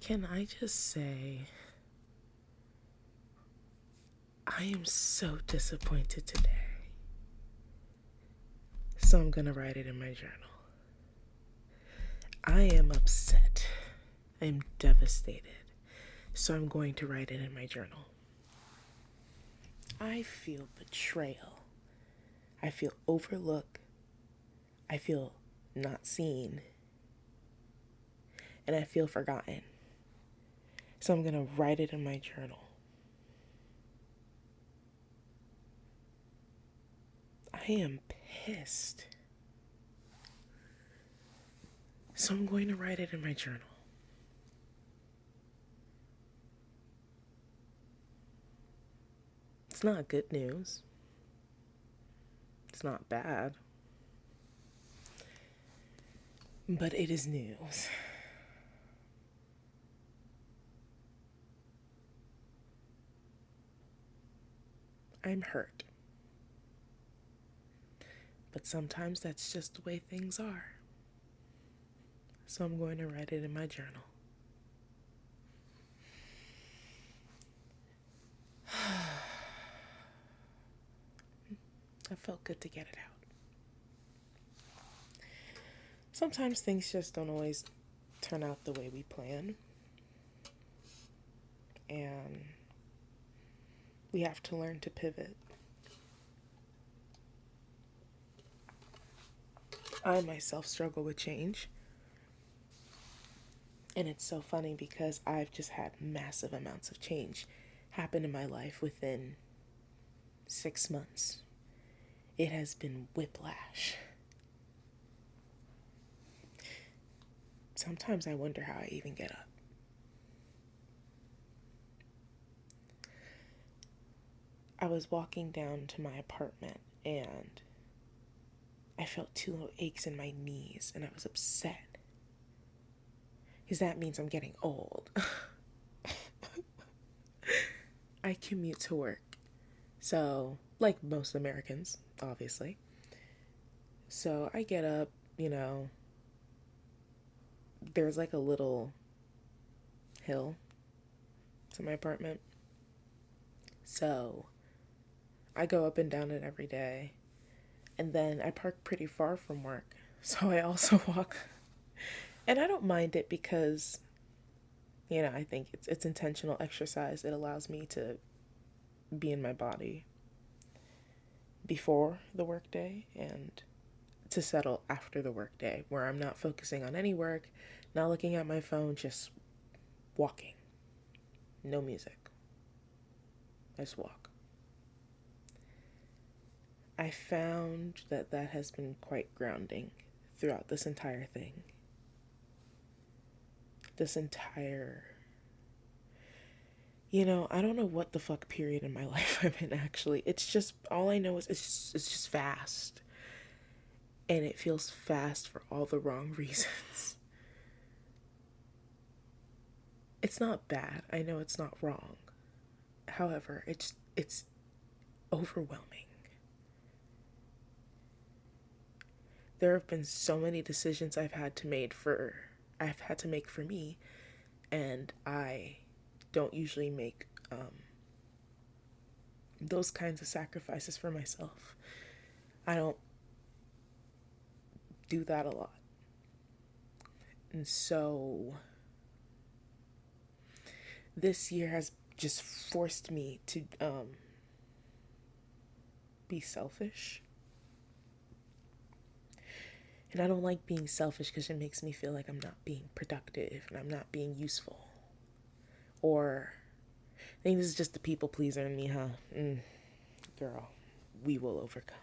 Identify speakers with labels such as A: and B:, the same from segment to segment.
A: Can I just say, I am so disappointed today. So I'm gonna write it in my journal. I am upset. I'm devastated. So I'm going to write it in my journal. I feel betrayal. I feel overlooked. I feel not seen. And I feel forgotten. So I'm going to write it in my journal. I am pissed. So I'm going to write it in my journal. It's not good news. It's not bad. But it is news. I'm hurt. But sometimes that's just the way things are. So I'm going to write it in my journal. It felt good to get it out. Sometimes things just don't always turn out the way we plan. And we have to learn to pivot. I myself struggle with change. And it's so funny because I've just had massive amounts of change happen in my life within 6 months. It has been whiplash. Sometimes I wonder how I even get up. I was walking down to my apartment and I felt two little aches in my knees and I was upset. Because that means I'm getting old. I commute to work. So, like most Americans, obviously. So I get up, there's like a little hill to my apartment. So I go up and down it every day. And then I park pretty far from work. So I also walk. And I don't mind it because, I think it's intentional exercise. It allows me to be in my body before the workday and to settle after the workday, where I'm not focusing on any work, not looking at my phone, just walking. No music. I just walk. I found that has been quite grounding throughout this entire thing. This entire, I don't know what the fuck period in my life I'm in actually. It's just, all I know is it's just fast. And it feels fast for all the wrong reasons. It's not bad. I know it's not wrong. However, it's overwhelming. There have been so many decisions I've had to make for me, and I don't usually make those kinds of sacrifices for myself. I don't do that a lot. And so this year has just forced me to be selfish. And I don't like being selfish because it makes me feel like I'm not being productive and I'm not being useful. Or, I think this is just the people pleaser in me, huh? Girl, we will overcome.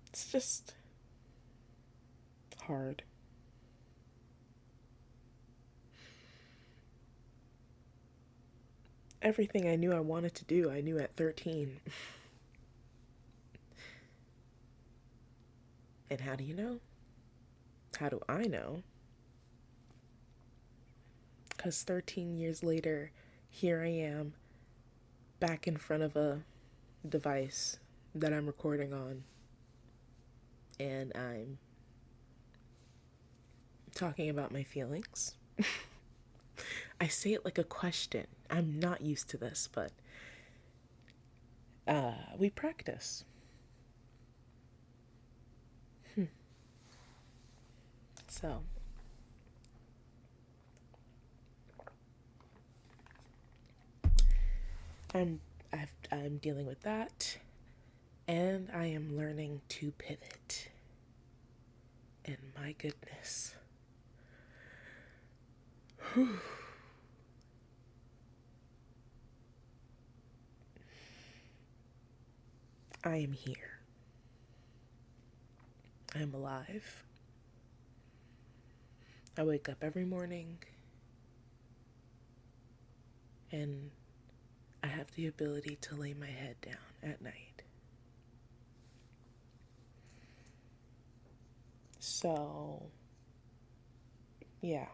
A: It's just hard. Everything I knew I wanted to do, I knew at 13. And how do you know? How do I know? Because 13 years later, here I am, back in front of a device that I'm recording on. And I'm talking about my feelings. I say it like a question. I'm not used to this, but we practice. So, I'm I'm dealing with that, and I am learning to pivot. And my goodness, I am here. I am alive. I wake up every morning and I have the ability to lay my head down at night. So, yeah.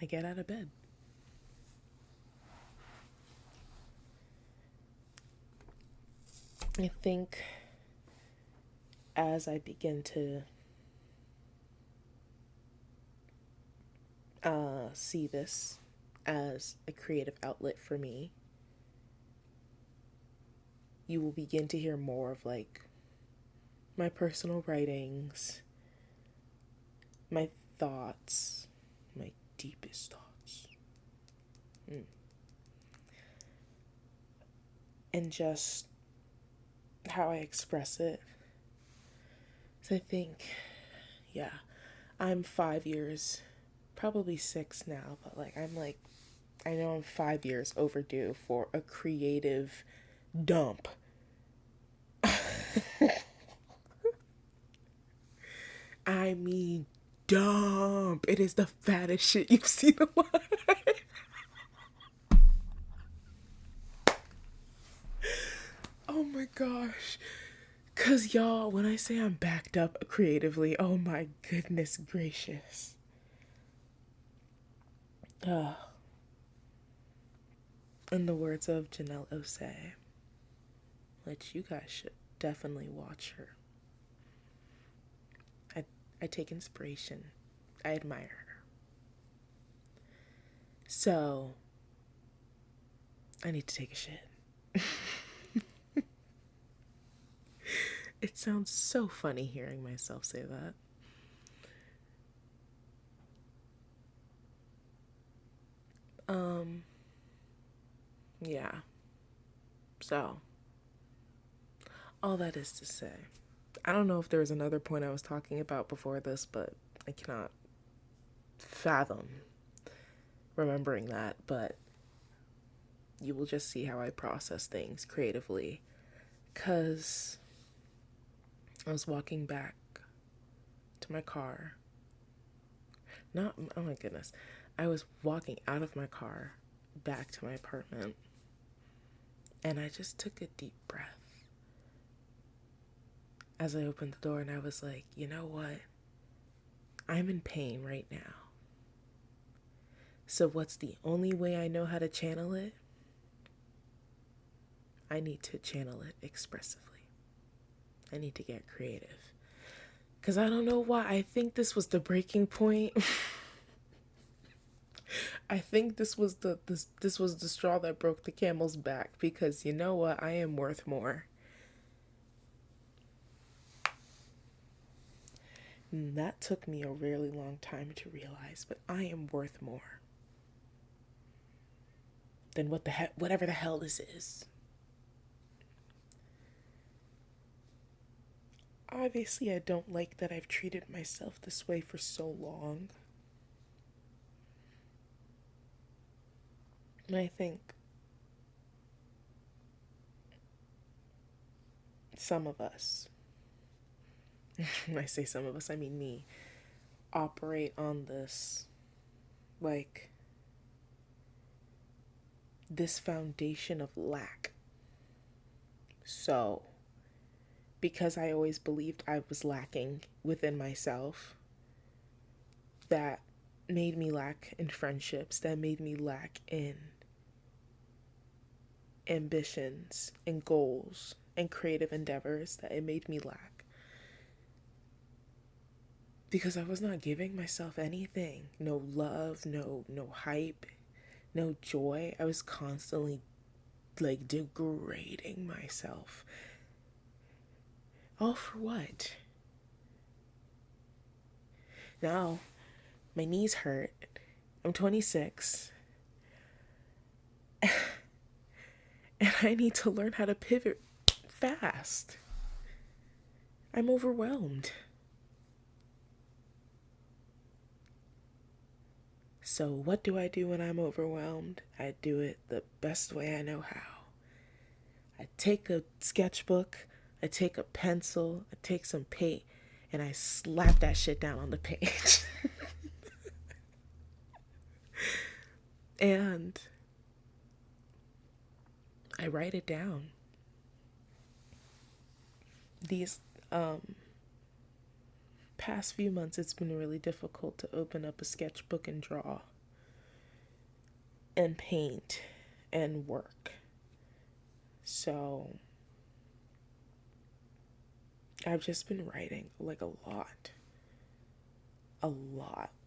A: I get out of bed. I think as I begin to see this as a creative outlet for me, you will begin to hear more of like my personal writings, my thoughts, my deepest thoughts, and just how I express it. So I think, yeah, I'm 5 years, probably 6 now, but I know I'm 5 years overdue for a creative dump. I mean, dump. It is the fattest shit you've seen in life. Oh my gosh. Cause y'all, when I say I'm backed up creatively, oh my goodness gracious. Uh, in the words of Janelle Osei, which you guys should definitely watch her. I take inspiration. I admire her. So, I need to take a shit. It sounds so funny hearing myself say that. Yeah. So, all that is to say, I don't know if there was another point I was talking about before this, but I cannot fathom remembering that. But you will just see how I process things creatively. Because I was walking back to my car. Not, oh my goodness. I was walking out of my car back to my apartment. And I just took a deep breath as I opened the door, and I was like, you know what? I'm in pain right now. So, what's the only way I know how to channel it? I need to channel it expressively. I need to get creative. Because I don't know why. I think this was the breaking point. I think this was the straw that broke the camel's back, because you know what? I am worth more. And that took me a really long time to realize, but I am worth more than whatever the hell this is. Obviously, I don't like that I've treated myself this way for so long. And I think some of us, when I say some of us, I mean me, operate on like, this foundation of lack. So, because I always believed I was lacking within myself, that made me lack in friendships, that made me lack in ambitions and goals and creative endeavors that it made me lack. Because I was not giving myself anything. No love, no hype, no joy. I was constantly like degrading myself. All for what? Now, my knees hurt. I'm 26. And I need to learn how to pivot fast. I'm overwhelmed. So, what do I do when I'm overwhelmed? I do it the best way I know how. I take a sketchbook, I take a pencil, I take some paint, and I slap that shit down on the page. And I write it down. These past few months, it's been really difficult to open up a sketchbook and draw and paint and work. So I've just been writing like a lot,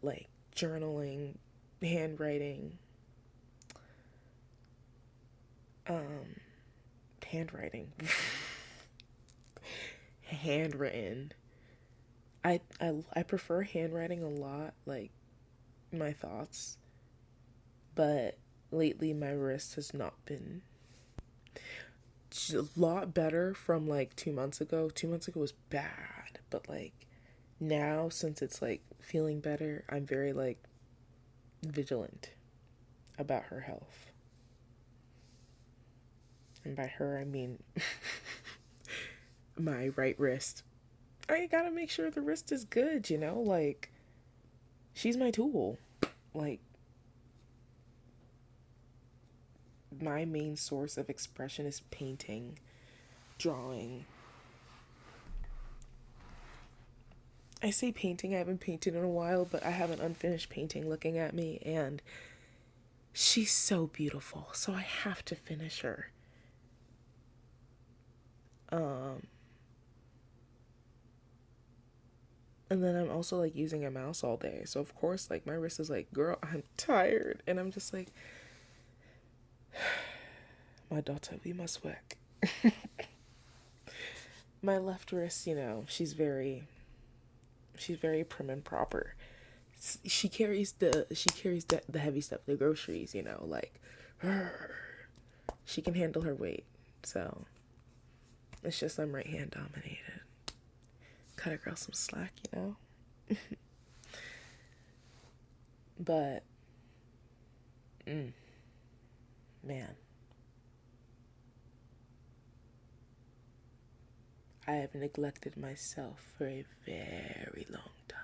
A: like journaling, handwriting, handwriting, handwritten. I prefer handwriting a lot, like my thoughts, but lately my wrist has not been a lot better from like 2 months ago. 2 months ago was bad, but like now, since it's like feeling better, I'm very like vigilant about her health. And by her, I mean my right wrist. I gotta make sure the wrist is good, you know? Like, she's my tool. Like, my main source of expression is painting, drawing. I say painting, I haven't painted in a while, but I have an unfinished painting looking at me, and she's so beautiful, so I have to finish her. And then I'm also like using a mouse all day. So of course, like my wrist is like, girl, I'm tired. And I'm just like, my daughter, we must work. My left wrist, you know, she's very prim and proper. She carries the heavy stuff, the groceries, you know, like she can handle her weight. So it's just I'm right hand dominated. Cut a girl some slack, you know. But man, I have neglected myself for a very long time.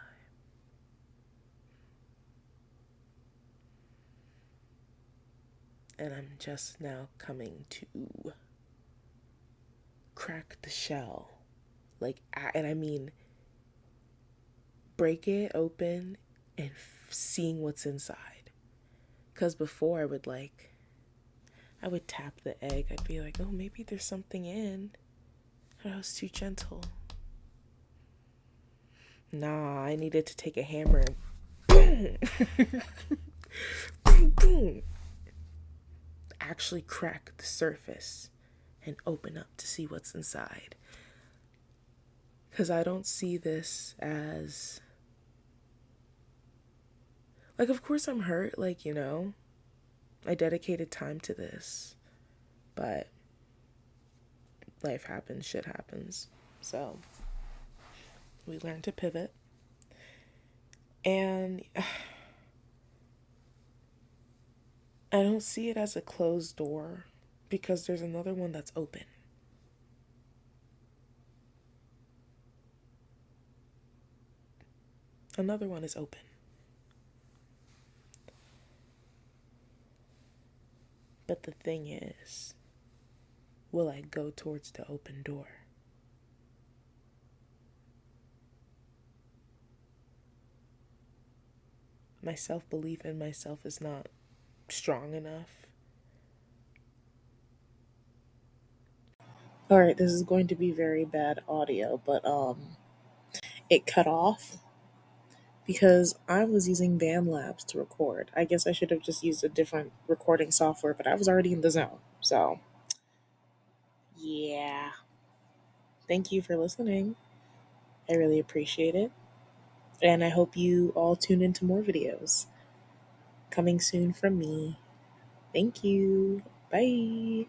A: And I'm just now coming to crack the shell. Like, and I mean, break it open and seeing what's inside. Because before I would tap the egg. I'd be like, oh, maybe there's something in. But I was too gentle. Nah, I needed to take a hammer and boom, boom, actually crack the surface and open up to see what's inside. Because I don't see this as, like, of course I'm hurt, like, you know, I dedicated time to this, but life happens, shit happens. So we learn to pivot. And I don't see it as a closed door because there's another one that's open. Another one is open. But the thing is, will I go towards the open door? My self-belief in myself is not strong enough. Alright, this is going to be very bad audio, but it cut off because I was using BandLabs to record. I guess I should have just used a different recording software, but I was already in the zone. So, yeah. Thank you for listening. I really appreciate it. And I hope you all tune into more videos coming soon from me. Thank you. Bye.